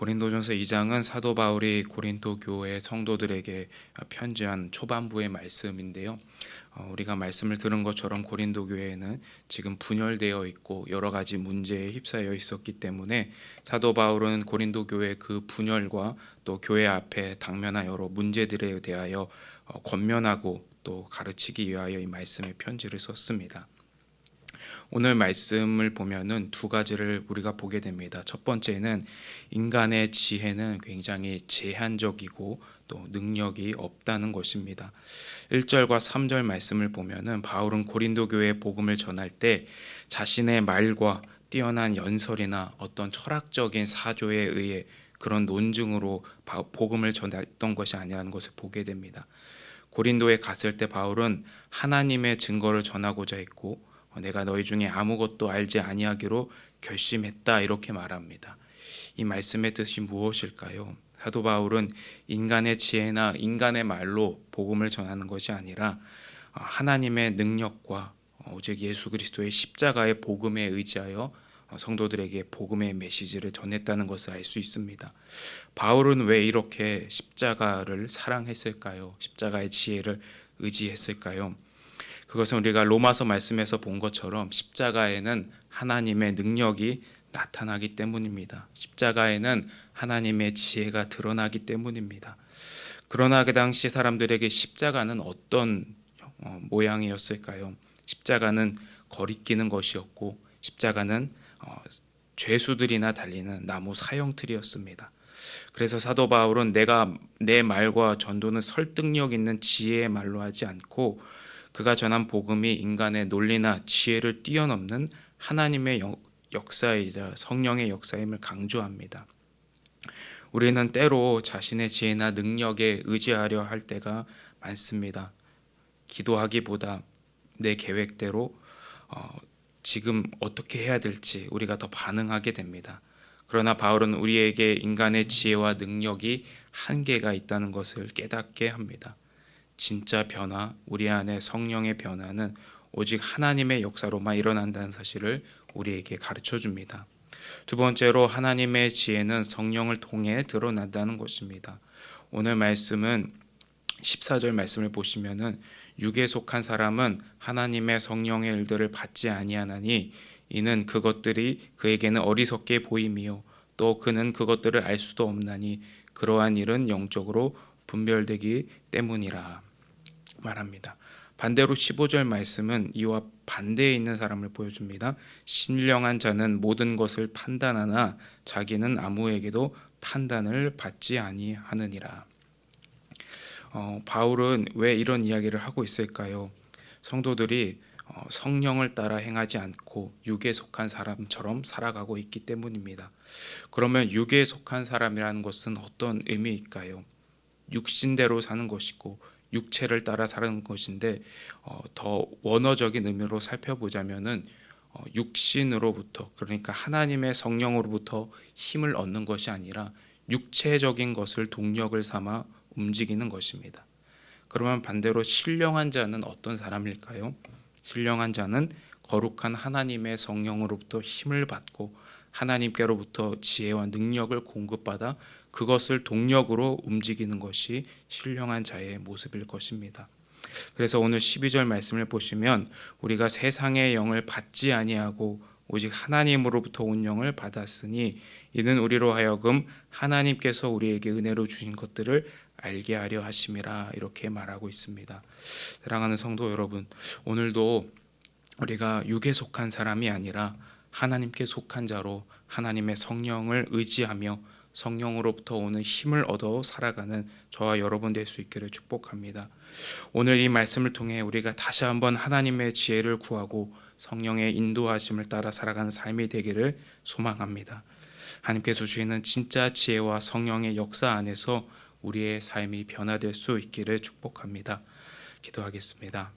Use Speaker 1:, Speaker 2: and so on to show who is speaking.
Speaker 1: 고린도전서 2장은 사도 바울이 고린도 교회 성도들에게 편지한 초반부의 말씀인데요. 우리가 말씀을 들은 것처럼 고린도 교회에는 지금 분열되어 있고 여러 가지 문제에 휩싸여 있었기 때문에 사도 바울은 고린도 교회 그 분열과 또 교회 앞에 당면한 여러 문제들에 대하여 권면하고 또 가르치기 위하여 이 말씀의 편지를 썼습니다. 오늘 말씀을 보면은 두 가지를 우리가 보게 됩니다. 첫 번째는 인간의 지혜는 굉장히 제한적이고 또 능력이 없다는 것입니다. 1절과 3절 말씀을 보면은 바울은 고린도 교회에 복음을 전할 때 자신의 말과 뛰어난 연설이나 어떤 철학적인 사조에 의해 그런 논증으로 복음을 전했던 것이 아니라는 것을 보게 됩니다. 고린도에 갔을 때 바울은 하나님의 증거를 전하고자 했고 내가 너희 중에 아무것도 알지 아니하기로 결심했다 이렇게 말합니다. 이 말씀의 뜻이 무엇일까요? 사도 바울은 인간의 지혜나 인간의 말로 복음을 전하는 것이 아니라 하나님의 능력과 오직 예수 그리스도의 십자가의 복음에 의지하여 성도들에게 복음의 메시지를 전했다는 것을 알 수 있습니다. 바울은 왜 이렇게 십자가를 사랑했을까요? 십자가의 지혜를 의지했을까요? 그것은 우리가 로마서 말씀에서 본 것처럼 십자가에는 하나님의 능력이 나타나기 때문입니다. 십자가에는 하나님의 지혜가 드러나기 때문입니다. 그러나 그 당시 사람들에게 십자가는 어떤 모양이었을까요? 십자가는 거리끼는 것이었고 십자가는 죄수들이나 달리는 나무 사형틀이었습니다. 그래서 사도 바울은 내가 내 말과 전도는 설득력 있는 지혜의 말로 하지 않고 그가 전한 복음이 인간의 논리나 지혜를 뛰어넘는 하나님의 역사이자 성령의 역사임을 강조합니다. 우리는 때로 자신의 지혜나 능력에 의지하려 할 때가 많습니다. 기도하기보다 내 계획대로 지금 어떻게 해야 될지 우리가 더 반응하게 됩니다. 그러나 바울은 우리에게 인간의 지혜와 능력이 한계가 있다는 것을 깨닫게 합니다. 진짜 변화, 우리 안에 성령의 변화는 오직 하나님의 역사로만 일어난다는 사실을 우리에게 가르쳐 줍니다. 두 번째로 하나님의 지혜는 성령을 통해 드러난다는 것입니다. 오늘 말씀은 14절 말씀을 보시면은 육에 속한 사람은 하나님의 성령의 일들을 받지 아니하나니 이는 그것들이 그에게는 어리석게 보임이요 또 그는 그것들을 알 수도 없나니 그러한 일은 영적으로 분별되기 때문이라 말합니다. 반대로 15절 말씀은 이와 반대에 있는 사람을 보여줍니다. 신령한 자는 모든 것을 판단하나 자기는 아무에게도 판단을 받지 아니하느니라. 바울은 왜 이런 이야기를 하고 있을까요? 성도들이 성령을 따라 행하지 않고 육에 속한 사람처럼 살아가고 있기 때문입니다. 그러면 육에 속한 사람이라는 것은 어떤 의미일까요? 육신대로 사는 것이고 육체를 따라 사는 것인데 더 원어적인 의미로 살펴보자면은 육신으로부터 그러니까 하나님의 성령으로부터 힘을 얻는 것이 아니라 육체적인 것을 동력을 삼아 움직이는 것입니다. 그러면 반대로 신령한 자는 어떤 사람일까요? 신령한 자는 거룩한 하나님의 성령으로부터 힘을 받고 하나님께로부터 지혜와 능력을 공급받아 그것을 동력으로 움직이는 것이 신령한 자의 모습일 것입니다. 그래서 오늘 12절 말씀을 보시면 우리가 세상의 영을 받지 아니하고 오직 하나님으로부터 온 영을 받았으니 이는 우리로 하여금 하나님께서 우리에게 은혜로 주신 것들을 알게 하려 하심이라 이렇게 말하고 있습니다. 사랑하는 성도 여러분, 오늘도 우리가 육에 속한 사람이 아니라 하나님께 속한 자로 하나님의 성령을 의지하며 성령으로부터 오는 힘을 얻어 살아가는 저와 여러분 될 수 있기를 축복합니다. 오늘 이 말씀을 통해 우리가 다시 한번 하나님의 지혜를 구하고 성령의 인도하심을 따라 살아가는 삶이 되기를 소망합니다. 하나님께서 주시는 진짜 지혜와 성령의 역사 안에서 우리의 삶이 변화될 수 있기를 축복합니다. 기도하겠습니다.